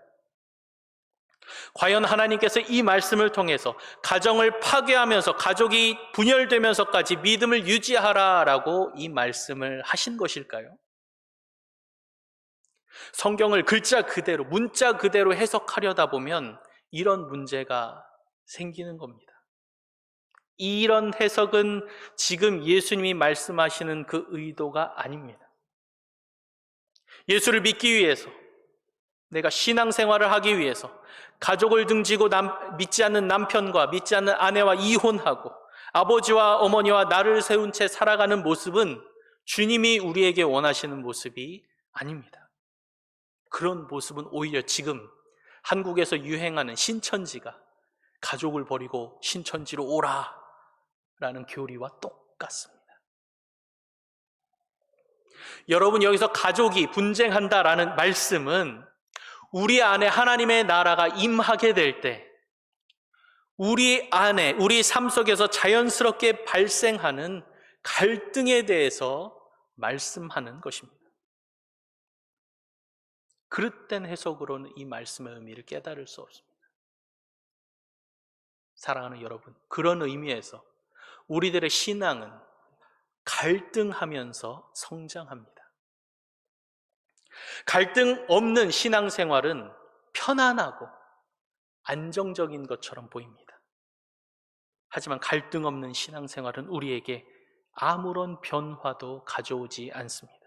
과연 하나님께서 이 말씀을 통해서 가정을 파괴하면서 가족이 분열되면서까지 믿음을 유지하라라고 이 말씀을 하신 것일까요? 성경을 글자 그대로, 문자 그대로 해석하려다 보면 이런 문제가 생기는 겁니다. 이런 해석은 지금 예수님이 말씀하시는 그 의도가 아닙니다. 예수를 믿기 위해서, 내가 신앙생활을 하기 위해서 가족을 등지고 믿지 않는 남편과 믿지 않는 아내와 이혼하고 아버지와 어머니와 나를 세운 채 살아가는 모습은 주님이 우리에게 원하시는 모습이 아닙니다. 그런 모습은 오히려 지금 한국에서 유행하는 신천지가 가족을 버리고 신천지로 오라 라는 교리와 똑같습니다. 여러분, 여기서 가족이 분쟁한다라는 말씀은 우리 안에 하나님의 나라가 임하게 될 때 우리 안에, 우리 삶 속에서 자연스럽게 발생하는 갈등에 대해서 말씀하는 것입니다. 그릇된 해석으로는 이 말씀의 의미를 깨달을 수 없습니다. 사랑하는 여러분, 그런 의미에서 우리들의 신앙은 갈등하면서 성장합니다. 갈등 없는 신앙생활은 편안하고 안정적인 것처럼 보입니다. 하지만 갈등 없는 신앙생활은 우리에게 아무런 변화도 가져오지 않습니다.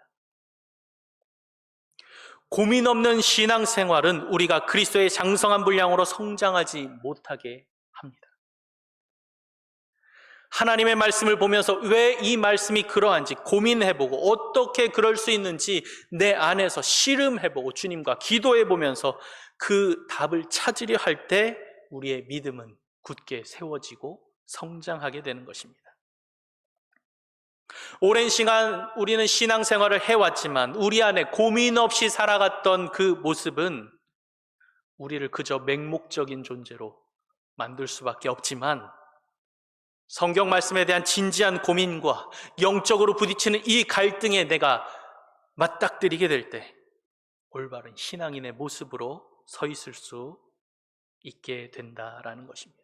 고민 없는 신앙생활은 우리가 그리스도의 장성한 분량으로 성장하지 못하게 합니다. 하나님의 말씀을 보면서 왜 이 말씀이 그러한지 고민해보고 어떻게 그럴 수 있는지 내 안에서 씨름해보고 주님과 기도해보면서 그 답을 찾으려 할 때 우리의 믿음은 굳게 세워지고 성장하게 되는 것입니다. 오랜 시간 우리는 신앙생활을 해왔지만 우리 안에 고민 없이 살아갔던 그 모습은 우리를 그저 맹목적인 존재로 만들 수밖에 없지만 성경 말씀에 대한 진지한 고민과 영적으로 부딪히는 이 갈등에 내가 맞닥뜨리게 될 때 올바른 신앙인의 모습으로 서 있을 수 있게 된다라는 것입니다.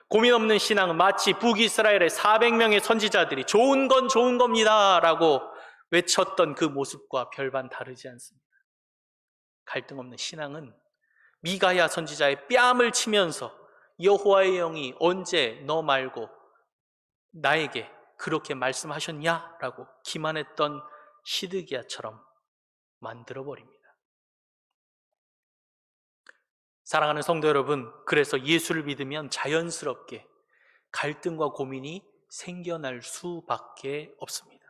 고민 없는 신앙은 마치 북이스라엘의 400명의 선지자들이 좋은 건 좋은 겁니다 라고 외쳤던 그 모습과 별반 다르지 않습니다. 갈등 없는 신앙은 미가야 선지자의 뺨을 치면서 여호와의 영이 언제 너 말고 나에게 그렇게 말씀하셨냐? 라고 기만했던 시드기야처럼 만들어버립니다. 사랑하는 성도 여러분, 그래서 예수를 믿으면 자연스럽게 갈등과 고민이 생겨날 수밖에 없습니다.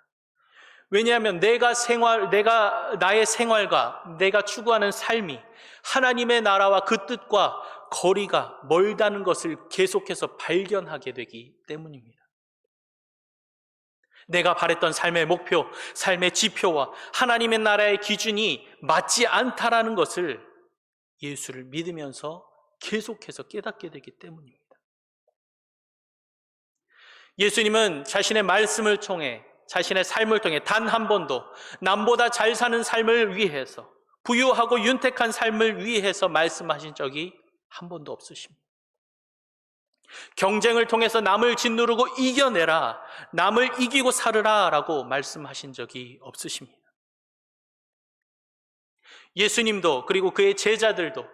왜냐하면 나의 생활과 내가 추구하는 삶이 하나님의 나라와 그 뜻과 거리가 멀다는 것을 계속해서 발견하게 되기 때문입니다. 내가 바랬던 삶의 목표, 삶의 지표와 하나님의 나라의 기준이 맞지 않다라는 것을 예수를 믿으면서 계속해서 깨닫게 되기 때문입니다. 예수님은 자신의 말씀을 통해, 자신의 삶을 통해 단 한 번도 남보다 잘 사는 삶을 위해서, 부유하고 윤택한 삶을 위해서 말씀하신 적이 한 번도 없으십니다. 경쟁을 통해서 남을 짓누르고 이겨내라, 남을 이기고 살으라 라고 말씀하신 적이 없으십니다. 예수님도 그리고 그의 제자들도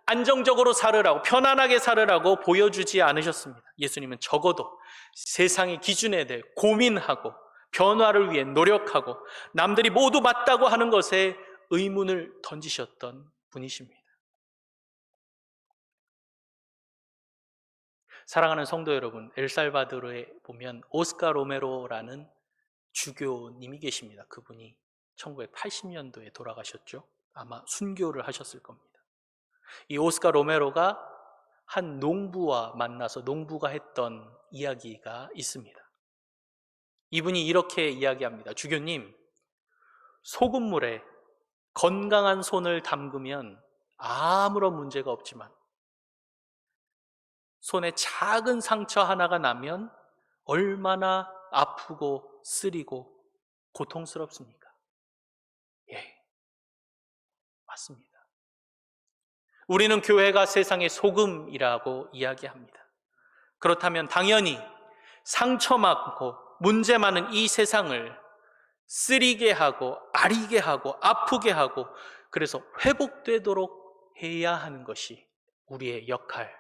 안정적으로 살으라고, 편안하게 살으라고 보여주지 않으셨습니다. 예수님은 적어도 세상의 기준에 대해 고민하고 변화를 위해 노력하고 남들이 모두 맞다고 하는 것에 의문을 던지셨던 분이십니다. 사랑하는 성도 여러분, 엘살바도르에 보면 오스카 로메로라는 주교님이 계십니다. 그분이 1980년도에 돌아가셨죠. 아마 순교를 하셨을 겁니다. 이 오스카 로메로가 한 농부와 만나서 농부가 했던 이야기가 있습니다. 이분이 이렇게 이야기합니다. 주교님, 소금물에 건강한 손을 담그면 아무런 문제가 없지만 손에 작은 상처 하나가 나면 얼마나 아프고 쓰리고 고통스럽습니까? 예, 맞습니다. 우리는 교회가 세상의 소금이라고 이야기합니다. 그렇다면 당연히 상처 많고 문제 많은 이 세상을 쓰리게 하고 아리게 하고 아프게 하고 그래서 회복되도록 해야 하는 것이 우리의 역할,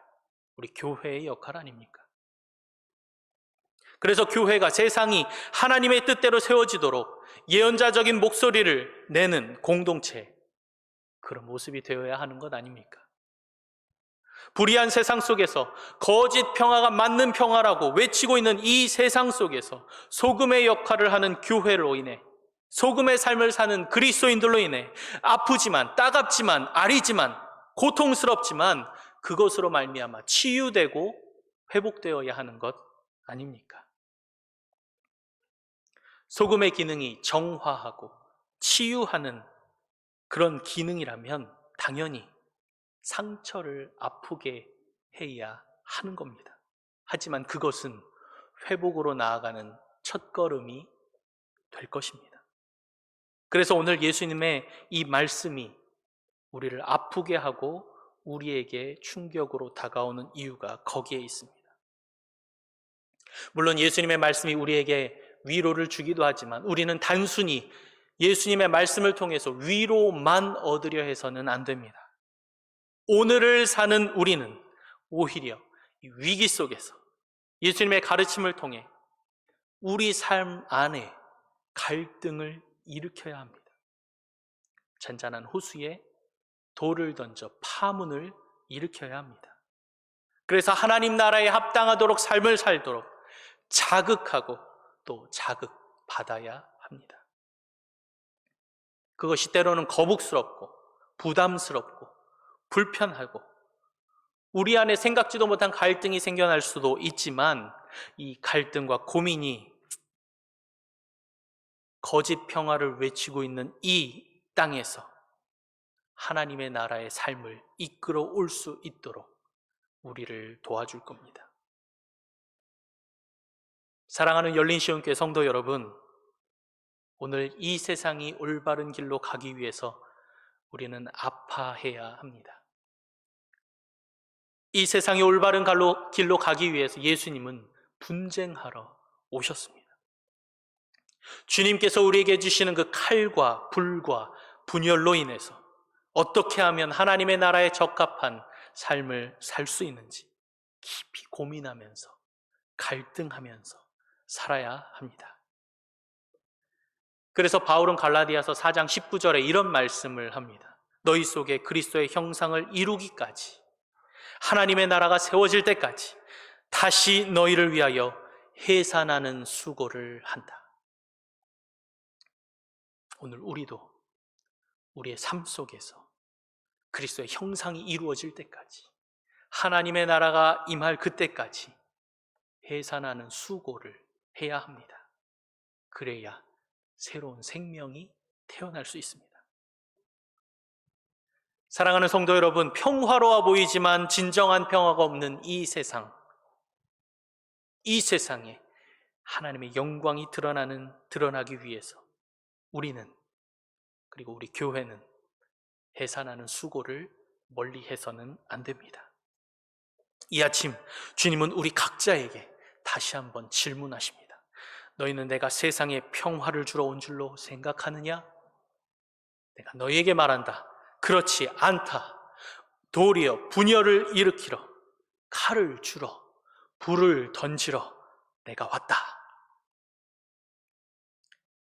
우리 교회의 역할 아닙니까? 그래서 교회가 세상이 하나님의 뜻대로 세워지도록 예언자적인 목소리를 내는 공동체, 그런 모습이 되어야 하는 것 아닙니까? 불의한 세상 속에서 거짓 평화가 맞는 평화라고 외치고 있는 이 세상 속에서 소금의 역할을 하는 교회로 인해, 소금의 삶을 사는 그리스도인들로 인해 아프지만 따갑지만 아리지만 고통스럽지만 그것으로 말미암아 치유되고 회복되어야 하는 것 아닙니까? 소금의 기능이 정화하고 치유하는 그런 기능이라면 당연히 상처를 아프게 해야 하는 겁니다. 하지만 그것은 회복으로 나아가는 첫걸음이 될 것입니다. 그래서 오늘 예수님의 이 말씀이 우리를 아프게 하고 우리에게 충격으로 다가오는 이유가 거기에 있습니다. 물론 예수님의 말씀이 우리에게 위로를 주기도 하지만 우리는 단순히 예수님의 말씀을 통해서 위로만 얻으려 해서는 안 됩니다. 오늘을 사는 우리는 오히려 이 위기 속에서 예수님의 가르침을 통해 우리 삶 안에 갈등을 일으켜야 합니다. 잔잔한 호수에 돌을 던져 파문을 일으켜야 합니다. 그래서 하나님 나라에 합당하도록 삶을 살도록 자극하고 또 자극받아야 합니다. 그것이 때로는 거북스럽고 부담스럽고 불편하고 우리 안에 생각지도 못한 갈등이 생겨날 수도 있지만 이 갈등과 고민이 거짓 평화를 외치고 있는 이 땅에서 하나님의 나라의 삶을 이끌어 올 수 있도록 우리를 도와줄 겁니다. 사랑하는 열린시온교회 성도 여러분, 오늘 이 세상이 올바른 길로 가기 위해서 우리는 아파해야 합니다. 이 세상이 올바른 길로 가기 위해서 예수님은 분쟁하러 오셨습니다. 주님께서 우리에게 주시는 그 칼과 불과 분열로 인해서 어떻게 하면 하나님의 나라에 적합한 삶을 살 수 있는지 깊이 고민하면서 갈등하면서 살아야 합니다. 그래서 바울은 갈라디아서 4장 19절에 이런 말씀을 합니다. 너희 속에 그리스도의 형상을 이루기까지, 하나님의 나라가 세워질 때까지 다시 너희를 위하여 해산하는 수고를 한다. 오늘 우리도 우리의 삶 속에서 그리스도의 형상이 이루어질 때까지, 하나님의 나라가 임할 그때까지 해산하는 수고를 해야 합니다. 그래야 새로운 생명이 태어날 수 있습니다. 사랑하는 성도 여러분, 평화로워 보이지만 진정한 평화가 없는 이 세상에 하나님의 영광이 드러나기 위해서 우리는, 그리고 우리 교회는 해산하는 수고를 멀리 해서는 안 됩니다. 이 아침 주님은 우리 각자에게 다시 한번 질문하십니다. 너희는 내가 세상에 평화를 주러 온 줄로 생각하느냐? 내가 너희에게 말한다. 그렇지 않다. 도리어 분열을 일으키러, 칼을 주러, 불을 던지러 내가 왔다.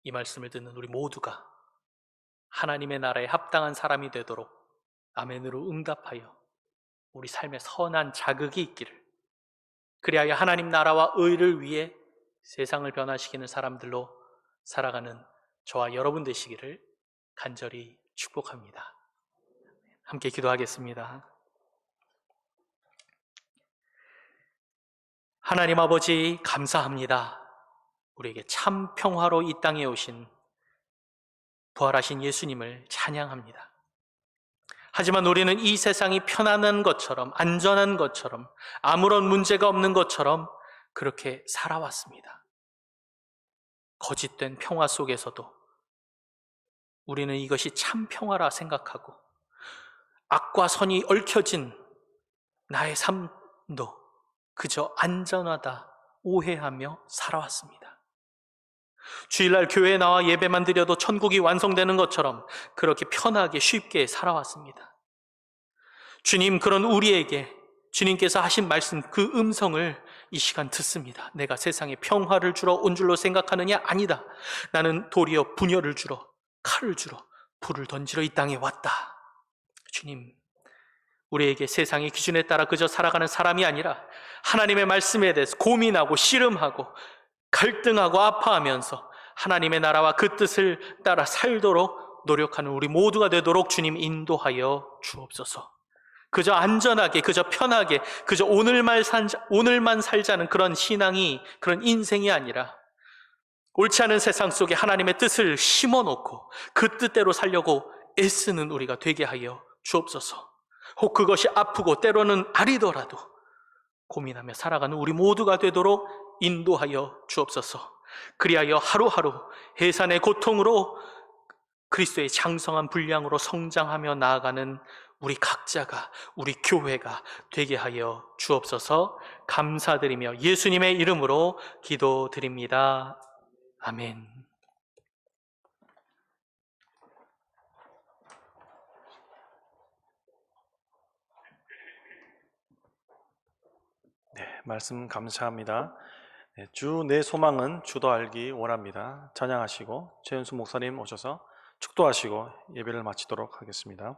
이 말씀을 듣는 우리 모두가 하나님의 나라에 합당한 사람이 되도록 아멘으로 응답하여 우리 삶에 선한 자극이 있기를, 그리하여 하나님 나라와 의를 위해 세상을 변화시키는 사람들로 살아가는 저와 여러분 되시기를 간절히 축복합니다. 함께 기도하겠습니다. 하나님 아버지, 감사합니다. 우리에게 참 평화로 이 땅에 오신 부활하신 예수님을 찬양합니다. 하지만 우리는 이 세상이 편안한 것처럼, 안전한 것처럼, 아무런 문제가 없는 것처럼 그렇게 살아왔습니다. 거짓된 평화 속에서도 우리는 이것이 참 평화라 생각하고 악과 선이 얽혀진 나의 삶도 그저 안전하다 오해하며 살아왔습니다. 주일날 교회에 나와 예배만 드려도 천국이 완성되는 것처럼 그렇게 편하게 쉽게 살아왔습니다. 주님, 그런 우리에게 주님께서 하신 말씀, 그 음성을 이 시간 듣습니다. 내가 세상에 평화를 주러 온 줄로 생각하느냐? 아니다. 나는 도리어 분열을 주러, 칼을 주러, 불을 던지러 이 땅에 왔다. 주님, 우리에게 세상의 기준에 따라 그저 살아가는 사람이 아니라 하나님의 말씀에 대해서 고민하고 씨름하고 갈등하고 아파하면서 하나님의 나라와 그 뜻을 따라 살도록 노력하는 우리 모두가 되도록 주님 인도하여 주옵소서. 그저 안전하게, 그저 편하게, 그저 오늘만 살자는 그런 신앙이, 그런 인생이 아니라 옳지 않은 세상 속에 하나님의 뜻을 심어놓고 그 뜻대로 살려고 애쓰는 우리가 되게 하여 주옵소서. 혹 그것이 아프고 때로는 아리더라도 고민하며 살아가는 우리 모두가 되도록 인도하여 주옵소서. 그리하여 하루하루 해산의 고통으로 그리스도의 장성한 분량으로 성장하며 나아가는 우리 각자가, 우리 교회가 되게 하여 주옵소서. 감사드리며 예수님의 이름으로 기도드립니다. 아멘. 네, 말씀 감사합니다. 네, 주 내 소망은 주도 알기 원합니다. 찬양하시고 최현수 목사님 오셔서 축도하시고 예배를 마치도록 하겠습니다.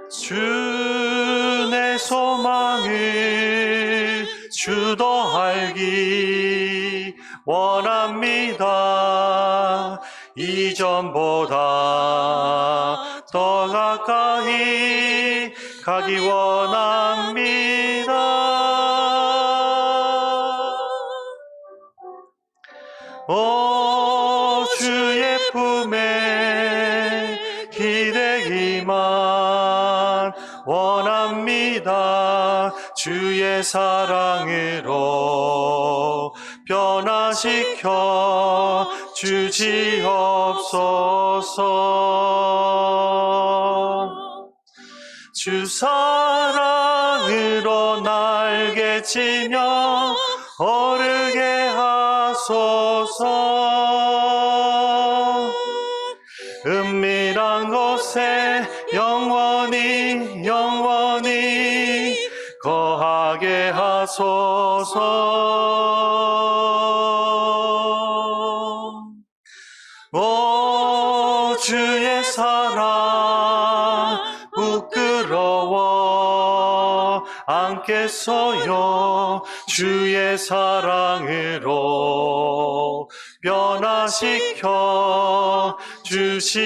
주 내 소망을 주도 알기 원합니다. 이전보다 더 가까이 가기 원합니다. 오 주의 품에 기대기만 원합니다. 주의 사랑으로 변화시켜 주시옵소서. 주 사랑으로 날개치며 오르게 하소서. 은밀한 곳에 영원히 거하게 하소서. 오 주의 사랑 부끄러워 않겠어요. 주의 사랑으로 변화 지켜 주시옵소서.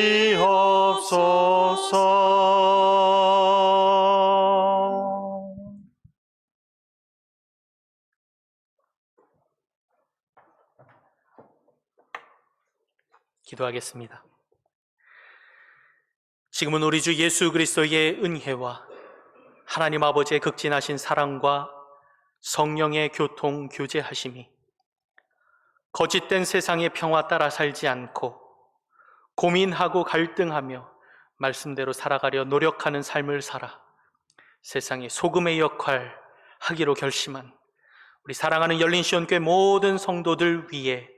기도하겠습니다. 지금은 우리 주 예수 그리스도의 은혜와 하나님 아버지의 극진하신 사랑과 성령의 교통 교제하심이 거짓된 세상의 평화 따라 살지 않고 고민하고 갈등하며 말씀대로 살아가려 노력하는 삶을 살아 세상의 소금의 역할 하기로 결심한 우리 사랑하는 열린시온교회 모든 성도들 위에,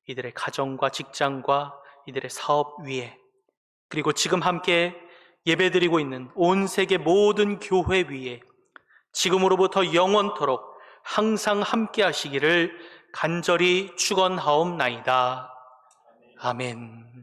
이들의 가정과 직장과 이들의 사업 위에, 그리고 지금 함께 예배드리고 있는 온 세계 모든 교회 위에 지금으로부터 영원토록 항상 함께 하시기를 간절히 축원하옵나이다. 아멘.